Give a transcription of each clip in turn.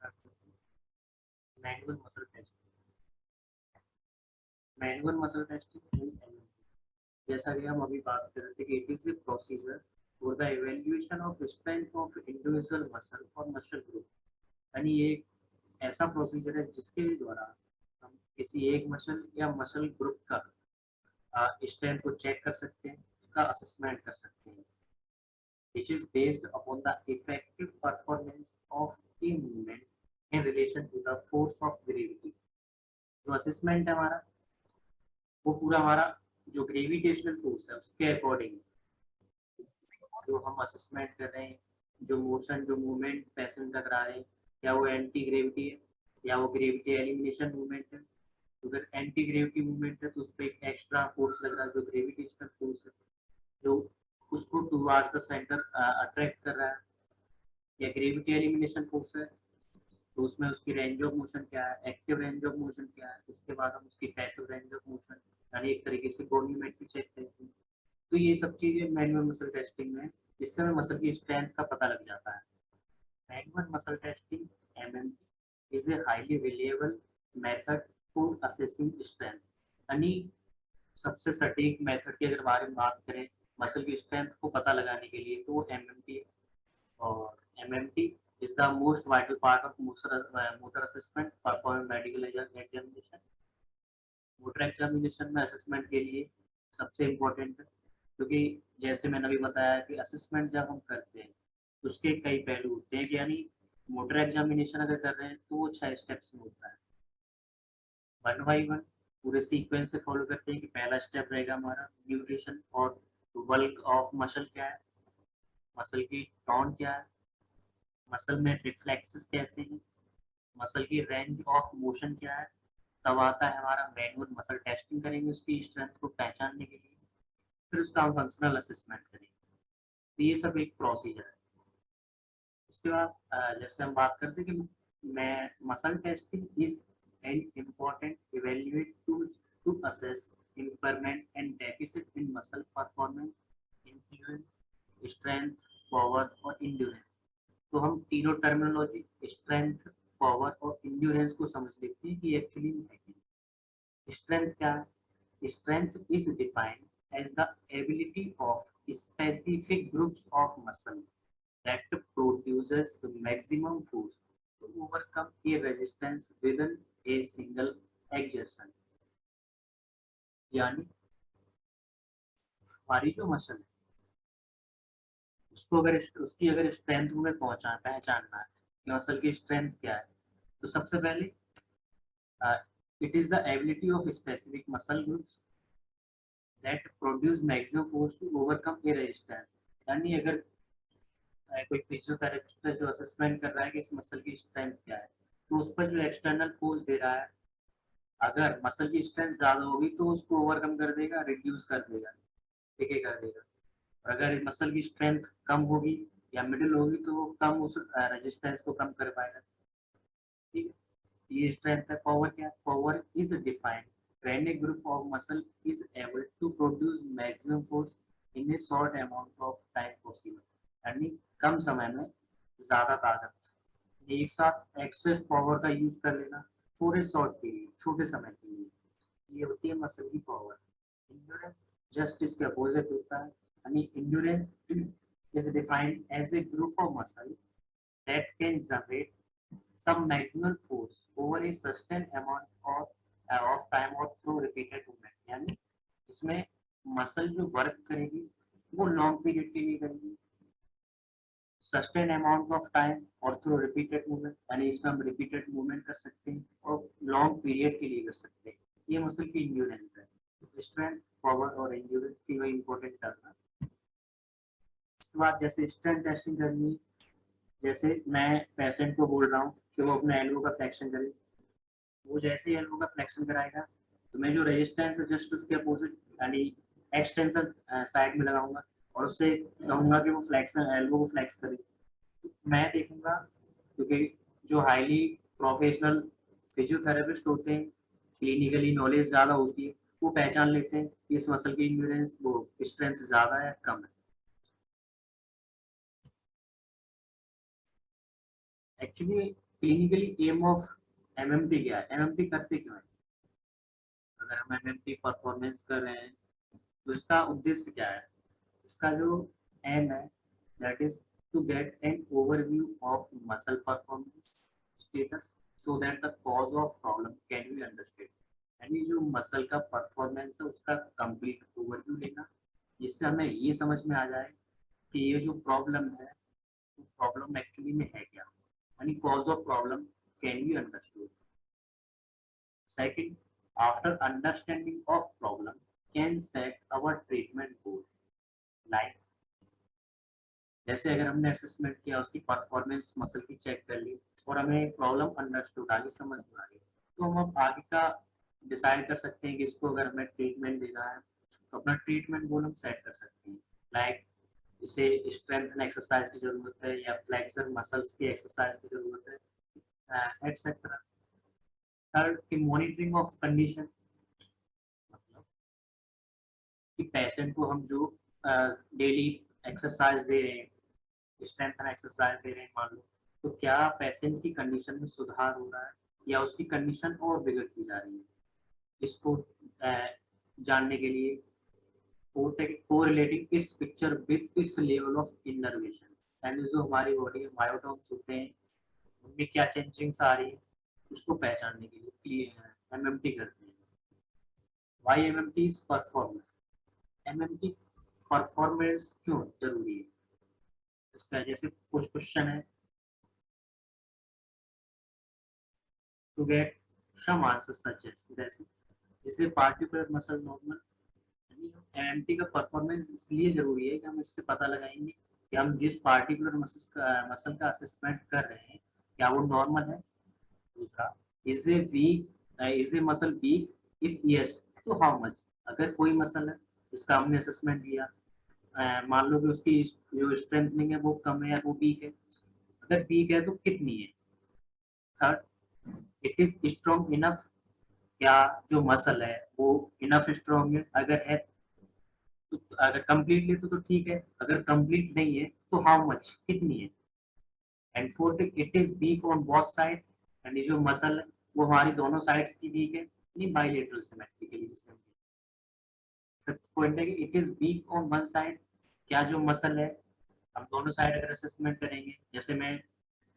Start करते हैं। Manual muscle testing. Manual muscle testing जैसा कि हम अभी बात कर रहे थे कि it is A procedure for the evaluation of strength of individual muscle और मसल ग्रुप। यानी ये एक ऐसा प्रोसीजर है जिसके द्वारा हम किसी एक मसल या मसल ग्रुप का स्ट्रेंथ को चेक कर सकते हैं, उसका असेसमेंट कर सकते हैं, which is based upon the effective performance of the movement in relation to the force of gravity। जो असेसमेंट है हमारा वो पूरा हमारा जो ग्रेविटेशनल फोर्स है उसके अकॉर्डिंग जो हम असेसमेंट कर रहे हैं, जो मोशन जो मूवमेंट पैसेंजर का करा रहे हैं, क्या वो एंटी ग्रेविटी है या वो ग्रेविटी एलिमिनेशन मूवमेंट है। तो अगर एंटी ग्रेविटी मूवमेंट है तो उस पर एक एक्स्ट्रा फोर्स लग रहा है जो ग्रेविटेशनल फोर्स है, जो उसको टुवर्ड्स द सेंटर अट्रैक्ट कर रहा है। या ग्रेविटी एलिमिनेशन फोर्स है तो उसमें उसकी रेंज ऑफ मोशन क्या है, एक्टिव रेंज ऑफ मोशन क्या है, उसके बाद हम उसकी पैसिव रेंज ऑफ मोशन यानी एक तरीके से वॉल्यूमेट्री चेक करते हैं। तो ये सब चीजें मैनुअल मसल टेस्टिंग में, जिससे हमें मसल की स्ट्रेंथ का पता लग जाता है। Manual muscle testing MMT is a highly reliable method for assessing strength. यानी सबसे सटीक मेथड की अगर बारे में बात करें मसल की स्ट्रेंथ को पता लगाने के लिए तो वो एमएमटी है। और MMT is the most vital part of motor assessment performing medical examination। Motor examination में असेसमेंट के लिए सबसे इम्पोर्टेंट है, क्योंकि जैसे मैंने अभी बताया कि असेसमेंट जब हम करते हैं तो उसके कई पहलू होते हैं कि यानी मोटर एग्जामिनेशन अगर कर रहे हैं तो वो 6 स्टेप्स में होता है, 1 बाई 1 पूरे सीक्वेंस से फॉलो करते हैं। कि पहला स्टेप रहेगा हमारा ड्यूरेशन और बल्क ऑफ मसल क्या है, मसल की टोन क्या है, मसल में रिफ्लेक्सेस कैसे हैं, मसल की रेंज ऑफ मोशन क्या है। तब आता है हमारा मैनुअल मसल टेस्टिंग करेंगे उसकी स्ट्रेंथ को पहचानने के लिए, फिर उसका हम फंक्शनल असेसमेंट करेंगे। तो ये सब एक प्रोसीजर है। उसके बाद जैसे हम बात करते हैं कि मैं muscle testing is an important evaluate tool to assess impairment and deficit in muscle performance including strength, power और इंड्योरेंस। तो हम तीनों टर्मिनोलॉजी स्ट्रेंथ, पावर और इंड्योरेंस को समझ लेते हैं कि एक्चुअली है क्या। स्ट्रेंथ क्या है? Strength is defined as the ability of specific groups of muscle that produces maximum force to overcome a resistance within a single exertion। यानी हमारी जो मसल है उसको अगर उसकी अगर स्ट्रेंथ में पहचानना है कि मसल की स्ट्रेंथ क्या है, तो सबसे पहले it is the ability of specific muscle groups that produce maximum force to overcome a resistance. यानी अगर कोई फिजियोथेरेपिस्ट जो असेसमेंट कर रहा है कि इस मसल की स्ट्रेंथ क्या है, तो उस पर जो एक्सटर्नल फोर्स दे रहा है अगर मसल की स्ट्रेंथ ज्यादा होगी तो उसको ओवरकम कर देगा, रिड्यूस कर देगा, डिके कर देगा। और अगर मसल की स्ट्रेंथ कम होगी या मिडिल होगी तो वो कम उस रेजिस्टेंस को कम कर पाएगा। ठीक है, ये स्ट्रेंथ है। पावर क्या है? Power is defined when a group of muscle is able to produce maximum force in a short amount of time possible। यानी कम समय में ज्यादा ताकत एक साथ एक्सेस पावर का यूज कर लेना पूरे शॉर्ट पीरियड छोटे समय के लिए, ये होती है मसल की पावर। इंड्योरेंस जस्ट इसके अपोजिट होता है। यानी endurance is defined as a group of muscle that can generate some maximal force over a sustained amount of time or through repeated movement। यानी इसमें मसल जो वर्क करेगी वो लॉन्ग पीरियड के लिए करेगी, सस्टेन अमाउंट ऑफ टाइम और through repeated movement. यानी इसमें हम रिपीटेड मूवमेंट कर सकते हैं और लॉन्ग पीरियड के लिए कर सकते हैं। ये मसल की इंड्योरेंस है। तो स्ट्रेंथ, पावर और इंड्योरेंस की वही इंपॉर्टेंट टर्म है। उसके बाद जैसे स्ट्रेंथ टेस्टिंग करनी है, जैसे मैं पेशेंट को बोल रहा हूँ कि वो अपने एल्बो का फ्लेक्शन करे, वो जैसे ही एल्बो का फ्लेक्शन कराएगा तो मैं जो रेजिस्टेंस है जस्ट उसके अपोजिट यानी एक्सटेंशन साइड में लगाऊंगा और उससे कहूंगा कि वो फ्लेक्शन एल्बो को फ्लेक्स करे। तो मैं देखूंगा क्योंकि जो हाईली प्रोफेशनल फिजियोथेरेपिस्ट होते हैं, क्लिनिकली नॉलेज ज़्यादा होती है, वो पहचान लेते हैं कि इस मसल की इंड्योरेंस वो स्ट्रेंथ ज़्यादा है कम है। Actually clinically aim of MMT क्या है, एमएमटी करते क्यों है? अगर हम एमएमटी परफॉर्मेंस कर रहे हैं तो इसका उद्देश्य क्या है? इसका जो एम है that is to get an overview of muscle performance status so that the cause of problem can be understand. यानी जो मसल का परफॉर्मेंस है उसका कंप्लीट ओवरव्यू लेना, जिससे हमें ये समझ में आ जाए कि ये जो प्रॉब्लम है वो प्रॉब्लम एक्चुअली में है क्या, यानी cause of problem can be understood. Second, after understanding of problem can set our treatment goal, like जैसे अगर हमने असेसमेंट किया, उसकी परफॉर्मेंस मसल की चेक कर ली और हमें प्रॉब्लम अंडरस्टूड आगे समझ में आ गई, तो हम अब आगे का डिसाइड कर सकते हैं कि इसको अगर हमें ट्रीटमेंट देना है तो अपना ट्रीटमेंट गोल हम सेट कर सकते हैं। लाइक इसे स्ट्रेंथ एक्सरसाइज की जरूरत है या फ्लेक्सर मसल्स की एक्सरसाइज की जरूरत है एटसेट्रा। थर्ड की मॉनिटरिंग ऑफ कंडीशन, मतलब कि पेशेंट को हम जो डेली एक्सरसाइज दे रहे हैं, स्ट्रेंथ एक्सरसाइज दे रहे हैं मान लो, तो क्या पेशेंट की कंडीशन में सुधार हो रहा है या उसकी कंडीशन और बिगड़ती जा रही है, इसको जानने के लिए। फोर्थ है correlating it's picture with its level of innervation, यानी जो हमारी बॉडी में मायोटॉन्स होते हैं उनमें क्या चेंजिंग्स आ रही है उसको पहचानने के लिए एमएमटी करते हैं। Why MMT is performance, MMT performance क्यों जरूरी है, इसका जैसे कुछ क्वेश्चन है to get some answer such as, जैसे इससे पार्टिकुलर मसल नॉर्मल, एमएमटी का परफॉर्मेंस इसलिए जरूरी है कि हम इससे पता लगाएंगे कि हम जिस पार्टिकुलर मसल का असेसमेंट कर रहे हैं क्या वो नॉर्मल है। दूसरा, is a weak, is a muscle weak, if yes तो हाउ मच, अगर कोई मसल है जिसका हमने असेसमेंट लिया, मान लो कि उसकी जो स्ट्रेंथनिंग है वो कम है या वो वीक है, अगर वीक है तो कितनी है। Third, it is strong enough, क्या जो मसल है वो इनफ स्ट्रॉन्ग है, अगर है तो अगर कंप्लीटली तो ठीक है, अगर कंप्लीट नहीं है तो हाउ मच कितनी है। And fourth, it is weak on both side, यानी जो मसल है वो हमारी दोनों साइड्स की वीक है, नहीं बाइलेटरल सिमेट्रिकली जिसे। फिफ्थ पॉइंट है कि it is weak on one side, क्या जो मसल है हम दोनों साइड अगर असेसमेंट करेंगे, जैसे मैं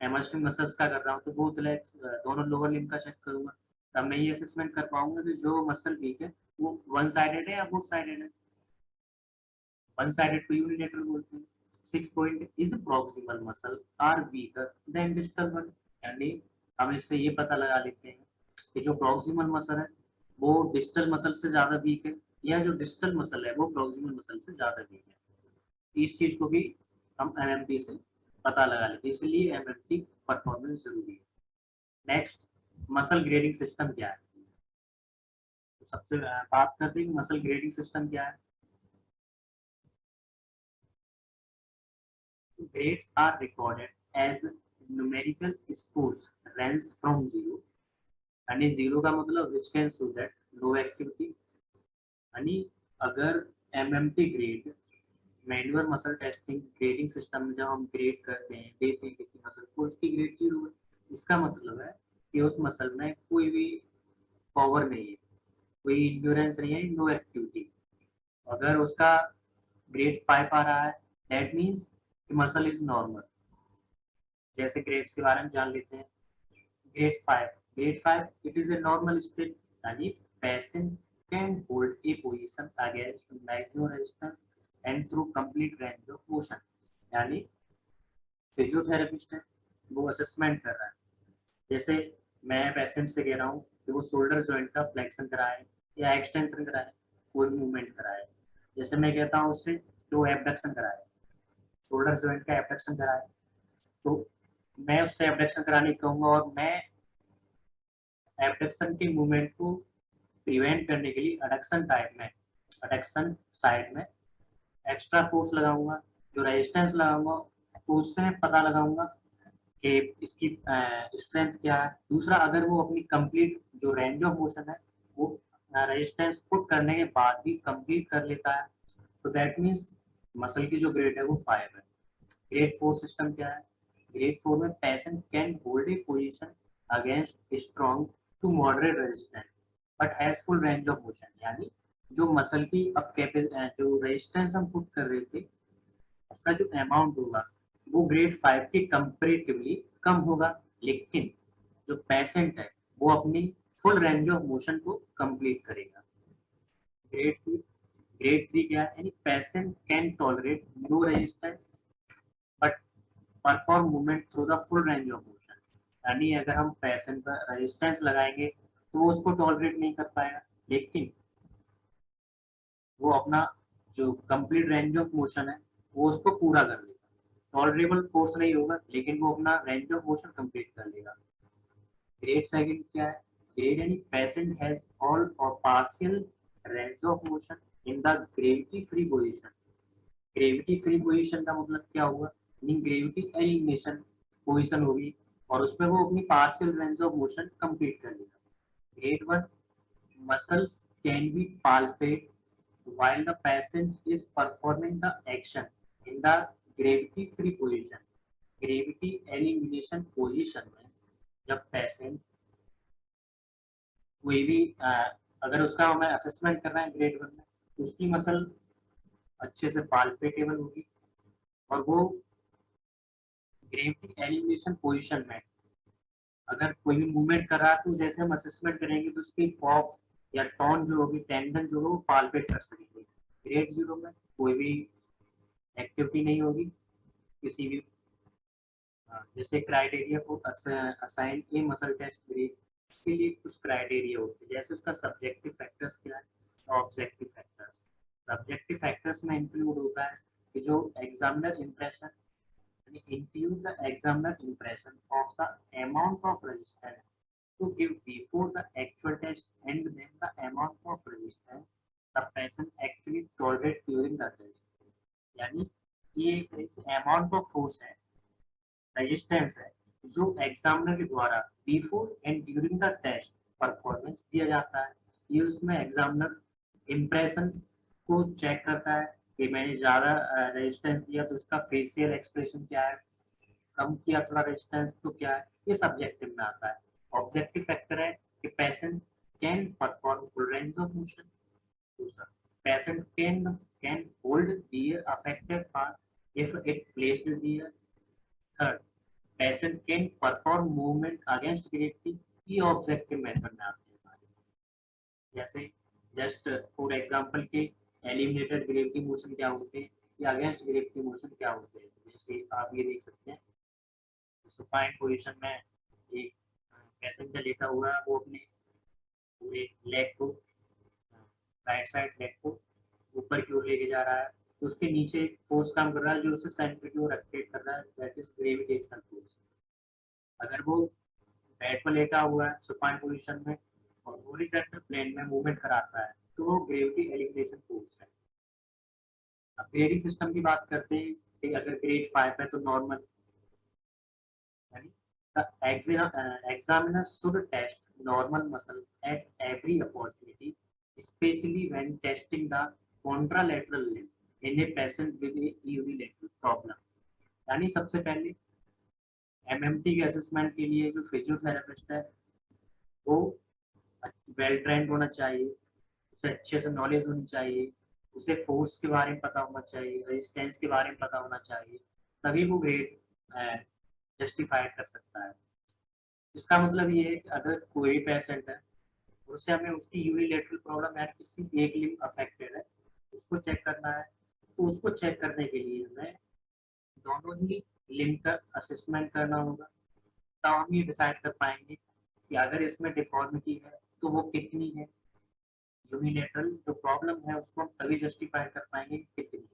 हैमस्ट्रिंग मसल्स का कर रहा हूँ तो बोथ लेग्स दोनों लोअर लिम्ब का चेक करूंगा, तब मैं ये असेसमेंट कर पाऊंगा कि जो मसल वीक है वो वन साइडेड है या बोथ साइडेड है। वन साइडेड को यूनिलेटरल बोलते हैं। Six point is proximal muscle are weaker than distal one, यानी हम इससे ये पता लगा लेते हैं कि जो प्रॉक्सिमल मसल है वो डिस्टल मसल से ज्यादा वीक है या जो डिस्टल मसल है वो प्रॉक्सिमल मसल से ज्यादा वीक है। इस चीज को भी हम एमएमटी से पता लगा लेते हैं, इसलिए एमएमटी परफॉर्मेंस जरूरी है। नेक्स्ट, मसल ग्रेडिंग सिस्टम क्या है, तो सबसे बात करते हैं कि मसल ग्रेडिंग सिस्टम क्या है। Grades are recorded as numerical scores range from 0, यानी 0 का मतलब which can show that no activity, यानी अगर MMT grade manual muscle testing grading system में जब हम ग्रेड करते हैं देते हैं किसी मसल को, उसकी ग्रेड 0 है, इसका मतलब है कि उस मसल में कोई भी पावर नहीं है, कोई इंड्योरेंस नहीं है, नो एक्टिविटी। अगर उसका ग्रेड 5 आ रहा है that means muscle is normal. जैसे ग्रेड्स के बारे में जान लेते हैं। Grade 5, grade 5 it is a normal state, यानी patient can hold a position against maximum resistance and through complete range of motion, यानी फिजियोथेरेपिस्ट है वो असेसमेंट कर रहा है, जैसे मैं पेशेंट से कह रहा हूँ कि वो शोल्डर जॉइंट का फ्लेक्शन कराए या एक्सटेंशन कराए, कोई मूवमेंट कराए, जैसे मैं कहता हूँ उससे कि वो एबडक्शन कराए, शोल्डर जॉइंट का एबडक्शन कराए, तो मैं उससे एबडक्शन कराने कहूँगा और मैं एबडक्शन के मूवमेंट को प्रिवेंट करने के लिए एडक्शन टाइप में, एडक्शन साइड में एक्स्ट्रा फोर्स लगाऊंगा, जो रेजिस्टेंस लगाऊंगा तो उससे मैं पता लगाऊंगा कि इसकी स्ट्रेंथ क्या है। दूसरा, अगर वो अपनी कंप्लीट जो रेंज ऑफ मोशन है वो रेजिस्टेंस पुट करने के बाद भी कंप्लीट कर लेता है तो दैट मीन्स मसल की जो ग्रेड है वो 5 है। ग्रेड 4 सिस्टम क्या है, ग्रेड 4 में patient can hold a position against strong to moderate resistance but has full range of motion, यानी जो मसल की अब जो रेजिस्टेंस हम पुट कर रहे थे उसका जो अमाउंट होगा वो ग्रेड 5 के कंपेरेटिवली कम होगा, लेकिन जो पेशेंट है वो अपनी फुल रेंज ऑफ मोशन को कंप्लीट करेगा। ग्रेड 3 क्या है, यानी patient can tolerate no resistance but perform movement through the full range of motion, यानी अगर हम पेशेंट पर रेजिस्टेंस लगाएंगे तो वो उसको टॉलरेट नहीं कर पाएगा, लेकिन वो अपना जो कंप्लीट रेंज ऑफ मोशन है वो उसको पूरा कर लेगा। टॉलरेबल फोर्स नहीं होगा लेकिन वो अपना रेंज ऑफ मोशन कंप्लीट कर लेगा। ग्रेड सेकंड क्या है, ग्रेड यानी पेशेंट हैज ऑल और partial range of motion in the gravity free position. Gravity free position का मतलब क्या हुआ, यानी ग्रेविटी एलिमिनेशन पोजीशन होगी और उसमें वो अपनी partial range of motion complete कर लेगा। Grade 1 muscles can be palpated while the patient is performing the action in the gravity free position। Gravity elimination position में जब पेशेंट कोई भी अगर उसका हमें असेसमेंट करना है ग्रेड 1 में तो उसकी मसल अच्छे से पाल्पेटेबल होगी और वो ग्रेविटी एलिमिनेशन पोजीशन में अगर कोई भी मूवमेंट कर रहा है तो जैसे हम असेसमेंट करेंगे तो उसकी पॉप या टॉन जो होगी, टेंडन जो होगा वो पाल्पेट कर सकेंगे। ग्रेड 0 में कोई भी एक्टिविटी नहीं होगी, किसी भी जैसे क्राइटेरिया को असाइन ए मसल टेस्ट ग्रेड के लिए कुछ क्राइटेरिया होते हैं, जैसे उसका सब्जेक्टिव फैक्टर्स क्या है, ऑब्जेक्टिव फैक्टर्स। सब्जेक्टिव फैक्टर्स में इंक्लूड होता है कि जो examiner impression include the examiner impression of the amount of resistance to give before the actual test and then the amount of resistance the patient actually tolerate during the test। यानी ये एक amount of force है, resistance है जो examiner के द्वारा before and during the test performance दिया जाता है। ये उसमें एग्जामिनर इम्प्रेशन को चेक करता है कि मैंने ज़्यादा रेजिस्टेंस दिया तो उसका फेशियल एक्सप्रेशन क्या है, कम किया थोड़ा रेजिस्टेंस तो क्या है, ये सब्जेक्टिव में आता है। ऑब्जेक्टिव फैक्टर है कि patient can perform full range of motion. दूसरा, patient can hold their affected part if it placed there. Third, patient can perform movement against gravity. ये ऑब्जेक्टिव मेथड में आते हैं हमारे, जैसे जस्ट फॉर एग्जांपल के एलिमिनेटेड ग्रेविटी मोशन क्या होते हैं या अगेंस्ट ग्रेविटी मोशन क्या होते हैं। जैसे आप ये देख सकते हैं सुपाइन पोजीशन में एक पैसेंजर लेटा हुआ है, वो अपने पूरे लेग को राइट साइड लेग को ऊपर की ओर लेके जा रहा है तो उसके नीचे फोर्स काम कर रहा है जो उसे सेंटर की ओर रोटेट कर रहा है, दैट इज ग्रेविटेशनल फोर्स। अगर वो बेड पर लेटा हुआ है सुपाइन पोजीशन में और हॉरिजॉन्टल प्लेन में मूवमेंट कराता है तो वो ग्रेविटी एलिमिनेशन फोर्स है। अब ग्रेडिंग सिस्टम की बात करते हैं कि अगर ग्रेड 5 है तो नॉर्मल, यानी the examiner should test normal muscle at every opportunity, especially when testing the contralateral limb in a patient with a unilateral problem। यानी सबसे पहले एमएमटी के असेसमेंट के लिए जो फिजियोथेरेपिस्ट है वो वेल ट्रेंड होना चाहिए, उसे अच्छे से नॉलेज होनी चाहिए, उसे फोर्स के बारे में पता होना चाहिए, रेजिस्टेंस के बारे में पता होना चाहिए, तभी वो ग्रेड जस्टिफाई कर सकता है। इसका मतलब ये है कि अगर कोई भी पेशेंट है उससे हमें उसकी यूनिलेटरल प्रॉब्लम है, किसी एक लिम्ब अफेक्टेड है उसको चेक करना है, तो उसको चेक करने के लिए हमें दोनों ही लिम्ब का असेसमेंट करना होगा, तब हम ये डिसाइड कर पाएंगे कि अगर इसमें डिफॉर्मिटी है तो वो कितनी है। यूनिलेटरल जो प्रॉब्लम है उसको हम तभी जस्टिफाई कर पाएंगे कि कितनी।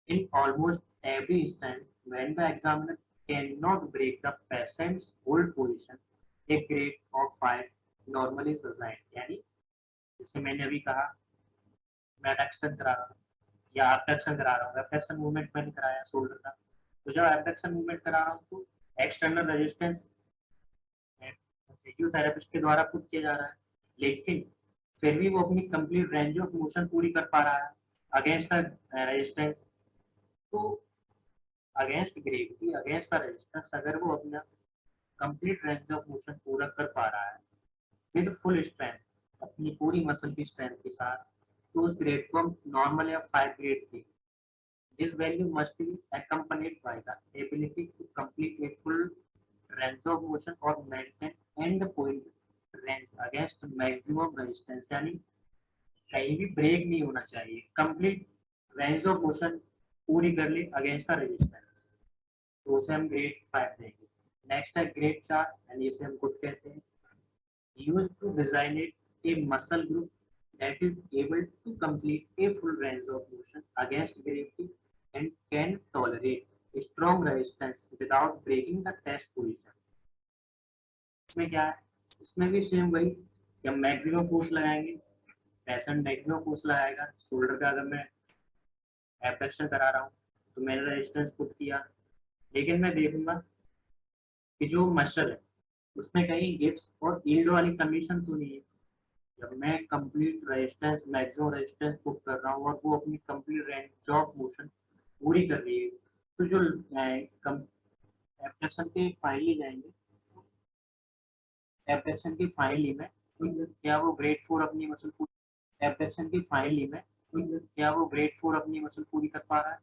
In almost every instance, when the examiner cannot break the patient's hold position, a grade of 5 normally is assigned। यानी जैसे मैंने अभी कहा मैं एडक्शन करा रहा हूँ या एबडक्शन करा रहा हूँ, एबडक्शन मूवमेंट मैंने कराया शोल्डर का, तो जब एबडक्शन मूवमेंट करा रहा हूँ तो एक्सटर्नल रेजिस्टेंस फिजियोथेरेपिस्ट के द्वारा पुट किया जा रहा है, लेकिन फिर भी वो अपनी कंप्लीट रेंज ऑफ मोशन पूरी कर पा रहा है अगेंस्ट द रेजिस्टेंस। तो against gravity against the resistance, अगर वो अपना कंप्लीट रेंज ऑफ मोशन पूरा कर पा रहा है विद फुल स्ट्रेंथ, अपनी पूरी मसल की स्ट्रेंथ के साथ, तो उस ग्रेड को हम नॉर्मल या 5 ग्रेड की, this value must be accompanied by the ability to complete a full range of motion or maintain end point range against maximum resistance, यानी कहीं भी ब्रेक नहीं होना चाहिए, कंप्लीट रेंज ऑफ मोशन पूरी कर ली अगेंस्ट द रेजिस्टेंस, तो उसे हम ग्रेड 5 देंगे। नेक्स्ट है ग्रेड 4, यानी इसे हम गुड कहते हैं, use to design a muscle group that is able to complete a full range of motion against gravity and can tolerate strong resistance without breaking the test position। इसमें क्या है, इसमें भी सेम वही कि हम मैक्सिमम फोर्स लगाएंगे, patient maximum force लगाएगा। शोल्डर का अगर मैं एब्डक्शन करा रहा हूँ तो मैंने रेजिस्टेंस पुट किया, लेकिन मैं देखूंगा कि जो मसल है उसमें कहीं गिप्स और यील्ड वाली कंडीशन तो नहीं है। जब मैं complete resistance maximum resistance put कर रहा हूँ और वो अपनी कंप्लीट रेंज ऑफ मोशन पूरी कर रही है, तो जो एब्डक्शन के फाइनली जाएंगे, एब्डक्शन की फाइनली में क्या वो ग्रेड 4 अपनी मसल पूरी, एब्डक्शन की फाइनली में क्या वो ग्रेड 4 अपनी मसल पूरी कर पा रहा है?